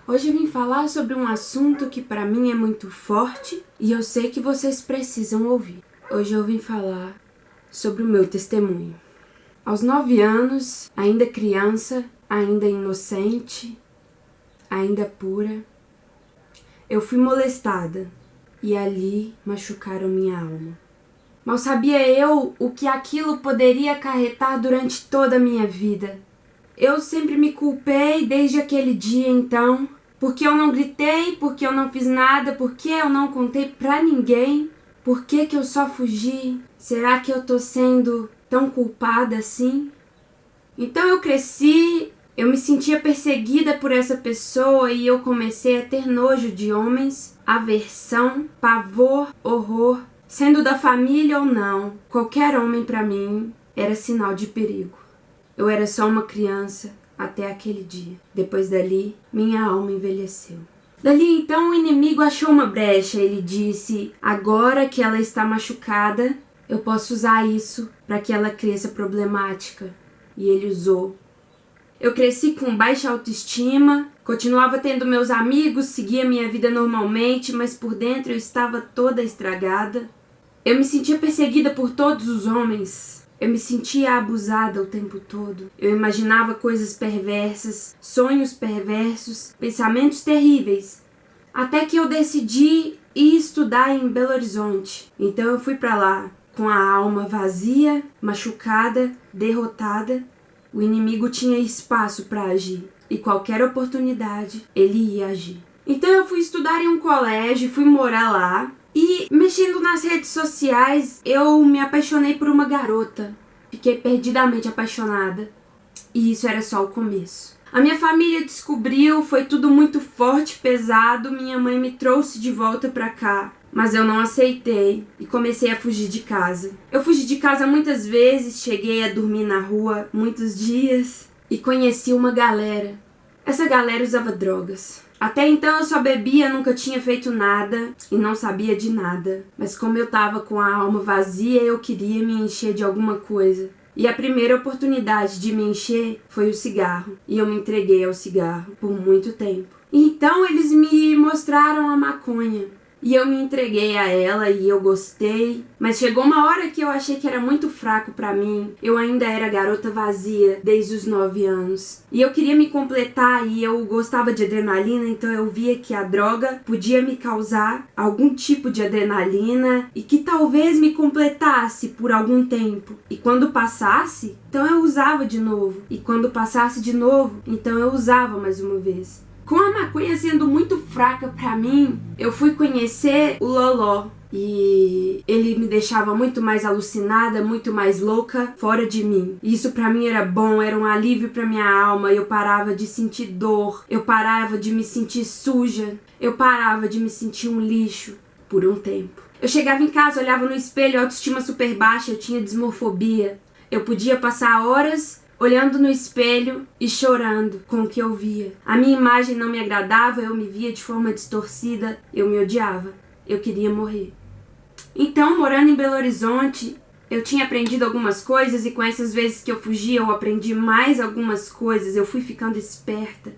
Hoje eu vim falar sobre um assunto que pra mim é muito forte e eu sei que vocês precisam ouvir. Hoje eu vim falar sobre o meu testemunho. Aos 9 anos, ainda criança, ainda inocente, ainda pura, eu fui molestada e ali machucaram minha alma. Mal sabia eu o que aquilo poderia acarretar durante toda a minha vida. Eu sempre me culpei desde aquele dia então, porque eu não gritei, porque eu não fiz nada, porque eu não contei pra ninguém, por que eu só fugi? Será que eu tô sendo tão culpada assim? Então eu cresci, eu me sentia perseguida por essa pessoa e eu comecei a ter nojo de homens, aversão, pavor, horror, sendo da família ou não, qualquer homem pra mim era sinal de perigo. Eu era só uma criança até aquele dia. Depois dali, minha alma envelheceu. Dali então o inimigo achou uma brecha. Ele disse: agora que ela está machucada, eu posso usar isso para que ela cresça problemática. E ele usou. Eu cresci com baixa autoestima, continuava tendo meus amigos, seguia minha vida normalmente, mas por dentro eu estava toda estragada. Eu me sentia perseguida por todos os homens. Eu me sentia abusada o tempo todo. Eu imaginava coisas perversas, sonhos perversos, pensamentos terríveis. Até que eu decidi ir estudar em Belo Horizonte. Então eu fui pra lá, com a alma vazia, machucada, derrotada. O inimigo tinha espaço para agir. E qualquer oportunidade, ele ia agir. Então eu fui estudar em um colégio, fui morar lá. E mexendo nas redes sociais, eu me apaixonei por uma garota. Fiquei perdidamente apaixonada. E isso era só o começo. A minha família descobriu, foi tudo muito forte, pesado. Minha mãe me trouxe de volta pra cá. Mas eu não aceitei e comecei a fugir de casa. Eu fugi de casa muitas vezes, cheguei a dormir na rua muitos dias. E conheci uma galera. Essa galera usava drogas. Até então eu só bebia, nunca tinha feito nada e não sabia de nada. Mas como eu tava com a alma vazia, eu queria me encher de alguma coisa. E a primeira oportunidade de me encher foi o cigarro. E eu me entreguei ao cigarro por muito tempo. Então eles me mostraram a maconha. E eu me entreguei a ela e eu gostei. Mas chegou uma hora que eu achei que era muito fraco pra mim. Eu ainda era garota vazia desde os 9 anos. E eu queria me completar e eu gostava de adrenalina. Então eu via que a droga podia me causar algum tipo de adrenalina. E que talvez me completasse por algum tempo. E quando passasse, então eu usava de novo. E quando passasse de novo, então eu usava mais uma vez. Com a maconha sendo muito fraca pra mim, eu fui conhecer o Loló. E ele me deixava muito mais alucinada, muito mais louca, fora de mim. E isso pra mim era bom, era um alívio pra minha alma. Eu parava de sentir dor, eu parava de me sentir suja, eu parava de me sentir um lixo por um tempo. Eu chegava em casa, olhava no espelho, autoestima super baixa, eu tinha dismorfobia. Eu podia passar horas olhando no espelho e chorando com o que eu via. A minha imagem não me agradava, eu me via de forma distorcida, eu me odiava, eu queria morrer. Então, morando em Belo Horizonte, eu tinha aprendido algumas coisas e com essas vezes que eu fugia, eu aprendi mais algumas coisas, eu fui ficando esperta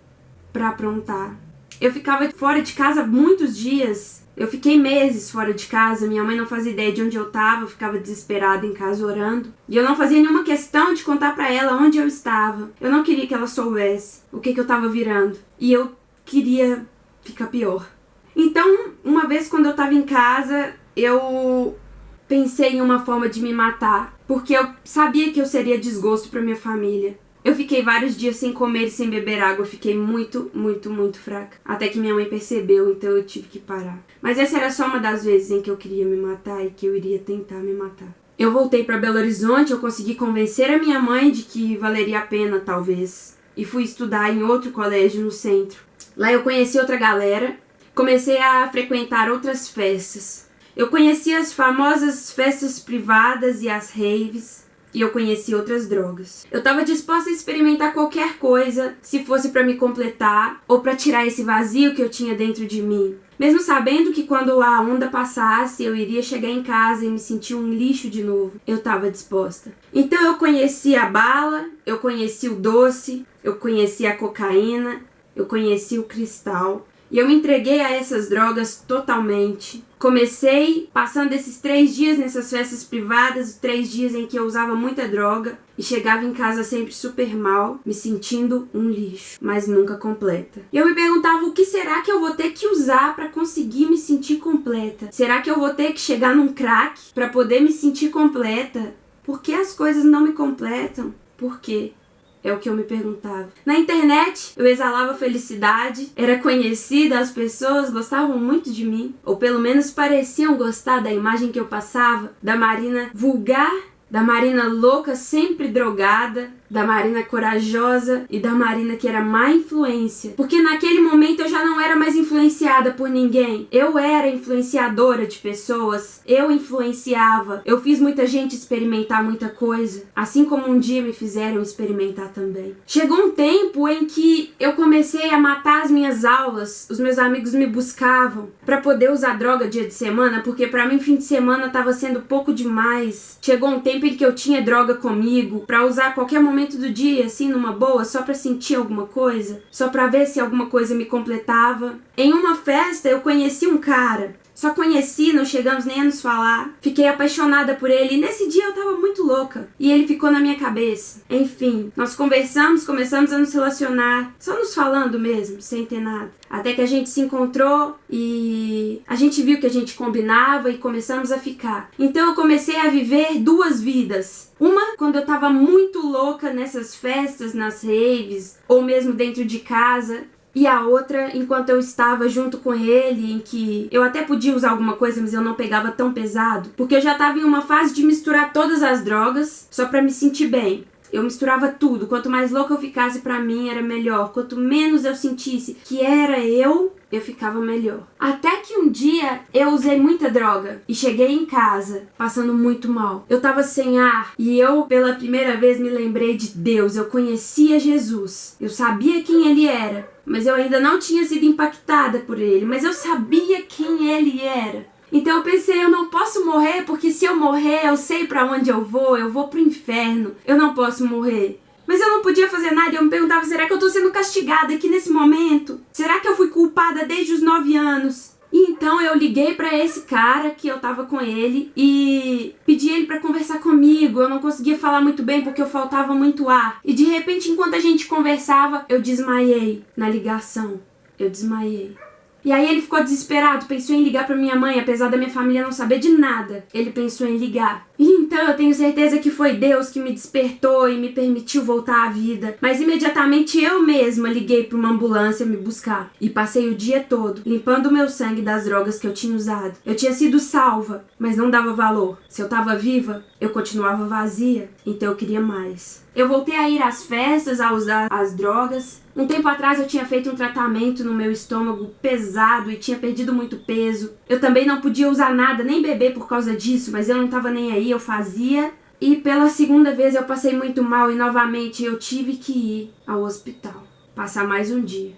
pra aprontar. Eu ficava fora de casa muitos dias. Eu fiquei meses fora de casa, minha mãe não fazia ideia de onde eu tava, eu ficava desesperada em casa orando. E eu não fazia nenhuma questão de contar pra ela onde eu estava. Eu não queria que ela soubesse o que eu tava virando. E eu queria ficar pior. Então, uma vez quando eu tava em casa, eu pensei em uma forma de me matar. Porque eu sabia que eu seria desgosto pra minha família. Eu fiquei vários dias sem comer e sem beber água, eu fiquei muito fraca. Até que minha mãe percebeu, então eu tive que parar. Mas essa era só uma das vezes em que eu queria me matar e que eu iria tentar me matar. Eu voltei para Belo Horizonte, eu consegui convencer a minha mãe de que valeria a pena, talvez. E fui estudar em outro colégio no centro. Lá eu conheci outra galera, comecei a frequentar outras festas. Eu conheci as famosas festas privadas e as raves. E eu conheci outras drogas. Eu tava disposta a experimentar qualquer coisa, se fosse pra me completar ou pra tirar esse vazio que eu tinha dentro de mim. Mesmo sabendo que quando a onda passasse, eu iria chegar em casa e me sentir um lixo de novo. Eu tava disposta. Então eu conheci a bala, eu conheci o doce, eu conheci a cocaína eu conheci o cristal. E eu me entreguei a essas drogas totalmente. Comecei passando esses 3 dias nessas festas privadas, 3 dias em que eu usava muita droga e chegava em casa sempre super mal, me sentindo um lixo, mas nunca completa. E eu me perguntava o que será que eu vou ter que usar para conseguir me sentir completa? Será que eu vou ter que chegar num crack para poder me sentir completa? Por que as coisas não me completam? Por quê? É o que eu me perguntava. Na internet, eu exalava felicidade, era conhecida, as pessoas gostavam muito de mim, ou pelo menos pareciam gostar da imagem que eu passava, da Marina vulgar, da Marina louca, sempre drogada, da Marina corajosa e da Marina que era má influência. Porque naquele momento eu já não era mais influenciada por ninguém. Eu era influenciadora de pessoas. Eu influenciava. Eu fiz muita gente experimentar muita coisa. Assim como um dia me fizeram experimentar também. Chegou um tempo em que eu comecei a matar as minhas aulas. Os meus amigos me buscavam pra poder usar droga dia de semana, porque pra mim fim de semana tava sendo pouco demais. Chegou um tempo em que eu tinha droga comigo pra usar a qualquer momento do dia, assim, numa boa, só pra sentir alguma coisa, só pra ver se alguma coisa me completava. Em uma festa, eu conheci um cara. Só conheci, não chegamos nem a nos falar. Fiquei apaixonada por ele e nesse dia eu tava muito louca. E ele ficou na minha cabeça. Enfim, nós conversamos, começamos a nos relacionar. Só nos falando mesmo, sem ter nada. Até que a gente se encontrou e a gente viu que a gente combinava e começamos a ficar. Então eu comecei a viver 2 vidas. Uma, quando eu tava muito louca nessas festas, nas raves, ou mesmo dentro de casa. E a outra, enquanto eu estava junto com ele, em que eu até podia usar alguma coisa, mas eu não pegava tão pesado. Porque eu já estava em uma fase de misturar todas as drogas, só pra me sentir bem. Eu misturava tudo. Quanto mais louca eu ficasse, pra mim era melhor. Quanto menos eu sentisse que era eu ficava melhor. Até que um dia eu usei muita droga e cheguei em casa passando muito mal. Eu tava sem ar e eu pela primeira vez me lembrei de Deus. Eu conhecia Jesus. Eu sabia quem ele era, mas eu ainda não tinha sido impactada por ele. Mas eu sabia quem ele era. Então eu pensei, eu não posso morrer, porque se eu morrer, eu sei pra onde eu vou pro inferno. Eu não posso morrer. Mas eu não podia fazer nada e eu me perguntava, será que eu tô sendo castigada aqui nesse momento? Será que eu fui culpada desde os 9 anos? E então eu liguei pra esse cara que eu tava com ele e pedi ele pra conversar comigo. Eu não conseguia falar muito bem porque eu faltava muito ar. E de repente, enquanto a gente conversava, eu desmaiei na ligação. Eu desmaiei. E aí ele ficou desesperado, pensou em ligar pra minha mãe, apesar da minha família não saber de nada. Ele pensou em ligar. E então eu tenho certeza que foi Deus que me despertou e me permitiu voltar à vida. Mas imediatamente eu mesma liguei pra uma ambulância me buscar. E passei o dia todo limpando o meu sangue das drogas que eu tinha usado. Eu tinha sido salva, mas não dava valor. Se eu tava viva, eu continuava vazia, então eu queria mais. Eu voltei a ir às festas, a usar as drogas. Um tempo atrás eu tinha feito um tratamento no meu estômago pesado e tinha perdido muito peso. Eu também não podia usar nada, nem beber por causa disso, mas eu não tava nem aí, eu fazia. E pela segunda vez eu passei muito mal e novamente eu tive que ir ao hospital. Passar mais um dia.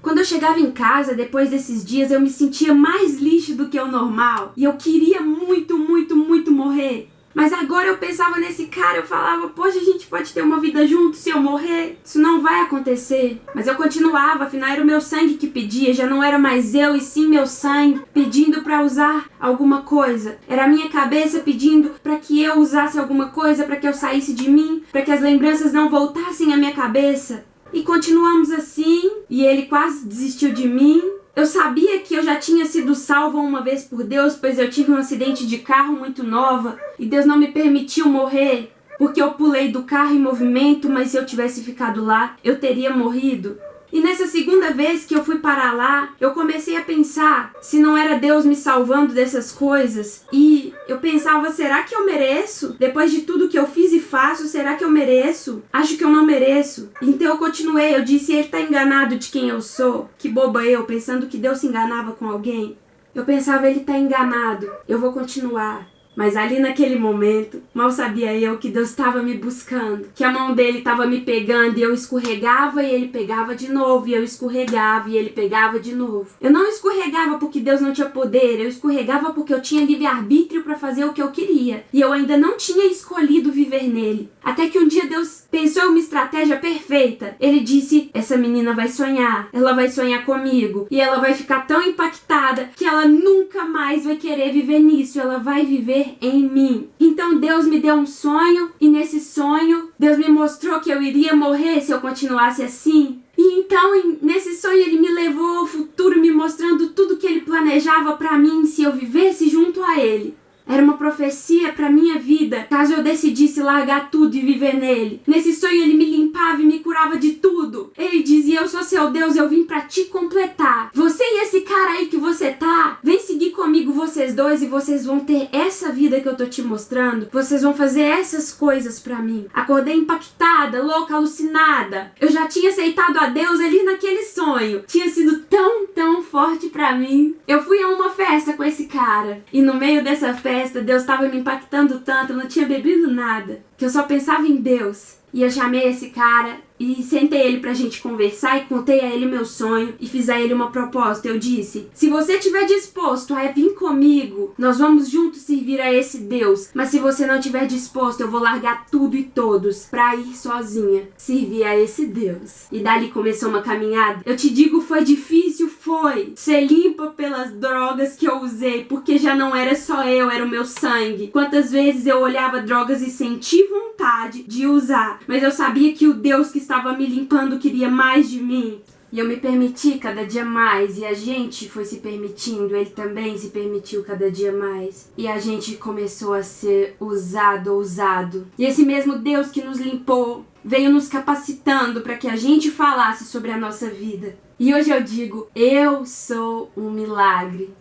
Quando eu chegava em casa, depois desses dias, eu me sentia mais lixo do que o normal. E eu queria muito, muito, muito morrer. Mas agora eu pensava nesse cara, eu falava, poxa, a gente pode ter uma vida junto se eu morrer? Isso não vai acontecer. Mas eu continuava, afinal era o meu sangue que pedia, já não era mais eu e sim meu sangue pedindo pra usar alguma coisa. Era a minha cabeça pedindo pra que eu usasse alguma coisa, pra que eu saísse de mim, pra que as lembranças não voltassem à minha cabeça. E continuamos assim, e ele quase desistiu de mim. Eu sabia que eu já tinha sido salva uma vez por Deus, pois eu tive um acidente de carro muito nova e Deus não me permitiu morrer, porque eu pulei do carro em movimento, mas se eu tivesse ficado lá, eu teria morrido. E nessa segunda vez que eu fui parar lá, eu comecei a pensar se não era Deus me salvando dessas coisas. E eu pensava, será que eu mereço? Depois de tudo que eu fiz e faço, será que eu mereço? Acho que eu não mereço. Então eu continuei, eu disse, ele tá enganado de quem eu sou. Que boba eu, pensando que Deus se enganava com alguém. Eu pensava, ele tá enganado, eu vou continuar. Mas ali naquele momento, mal sabia eu que Deus estava me buscando, que a mão dele estava me pegando e eu escorregava e ele pegava de novo, e eu escorregava e ele pegava de novo. Eu não escorregava porque Deus não tinha poder, eu escorregava porque eu tinha livre-arbítrio para fazer o que eu queria, e eu ainda não tinha escolhido viver nele. Até que um dia Deus pensou em uma estratégia perfeita. Ele disse: essa menina vai sonhar, ela vai sonhar comigo, e ela vai ficar tão impactada que ela nunca mais vai querer viver nisso, ela vai viver em mim. Então Deus me deu um sonho, e nesse sonho Deus me mostrou que eu iria morrer se eu continuasse assim. E então nesse sonho ele me levou ao futuro, me mostrando tudo que ele planejava para mim se eu vivesse junto a ele. Era uma profecia para minha vida, caso eu decidisse largar tudo e viver nele. Nesse sonho ele me limpava e me curava de tudo. Ele dizia: eu sou seu Deus, eu vim para te completar. Você e esse cara aí que você tá, vem seguir comigo vocês dois e vocês vão ter essa vida que eu tô te mostrando. Vocês vão fazer essas coisas para mim. Acordei impactada, louca, alucinada. Eu já tinha aceitado a Deus ali naquele sonho. Tinha sido tão forte para mim. Eu fui a uma festa com esse cara, e no meio dessa festa Deus estava me impactando tanto, eu não tinha bebido nada, que eu só pensava em Deus. E eu chamei esse cara e sentei ele pra gente conversar e contei a ele meu sonho e fiz a ele uma proposta. Eu disse: se você estiver disposto a vir comigo, nós vamos juntos servir a esse Deus. Mas se você não estiver disposto, eu vou largar tudo e todos pra ir sozinha servir a esse Deus. E dali começou uma caminhada. Eu te digo, foi difícil, foi. Ser limpa pelas drogas que eu usei, porque já não era só eu, era o meu sangue. Quantas vezes eu olhava drogas e senti vontade de usar, mas eu sabia que o Deus que estava me limpando queria mais de mim. E eu me permiti cada dia mais, e a gente foi se permitindo, ele também se permitiu cada dia mais. E a gente começou a ser ousado. E esse mesmo Deus que nos limpou veio nos capacitando para que a gente falasse sobre a nossa vida. E hoje eu digo: eu sou um milagre.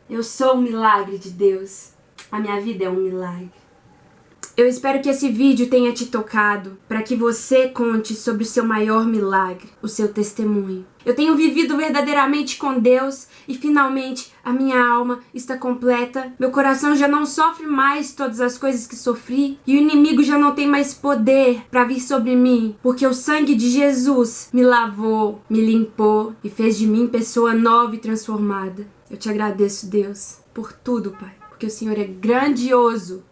Eu sou um milagre de Deus. A minha vida é um milagre. Eu espero que esse vídeo tenha te tocado, para que você conte sobre o seu maior milagre, o seu testemunho. Eu tenho vivido verdadeiramente com Deus e finalmente a minha alma está completa. Meu coração já não sofre mais todas as coisas que sofri e o inimigo já não tem mais poder para vir sobre mim, porque o sangue de Jesus me lavou, me limpou e fez de mim pessoa nova e transformada. Eu te agradeço, Deus, por tudo, Pai, porque o Senhor é grandioso.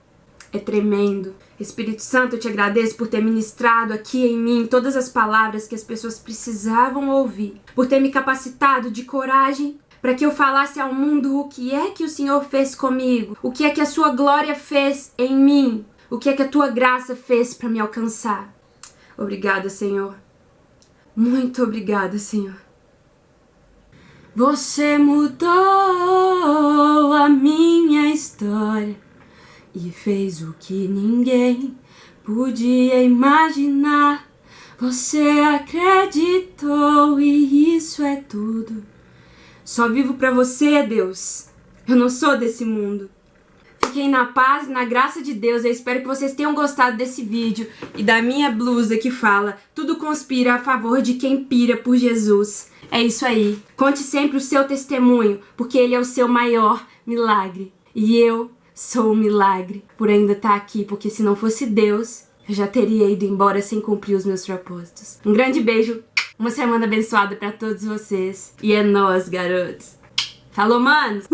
É tremendo. Espírito Santo, eu te agradeço por ter ministrado aqui em mim todas as palavras que as pessoas precisavam ouvir, por ter me capacitado de coragem para que eu falasse ao mundo o que é que o Senhor fez comigo, o que é que a sua glória fez em mim, o que é que a tua graça fez para me alcançar. Obrigada, Senhor. Muito obrigada, Senhor. Você mudou a minha história e fez o que ninguém podia imaginar. Você acreditou e isso é tudo. Só vivo pra você, Deus. Eu não sou desse mundo. Fiquem na paz, na graça de Deus. Eu espero que vocês tenham gostado desse vídeo e da minha blusa que fala: tudo conspira a favor de quem pira por Jesus. É isso aí. Conte sempre o seu testemunho, porque ele é o seu maior milagre. E eu sou um milagre por ainda estar aqui, porque se não fosse Deus, eu já teria ido embora sem cumprir os meus propósitos. Um grande beijo, uma semana abençoada pra todos vocês. E é nóis, garotos. Falou, manos!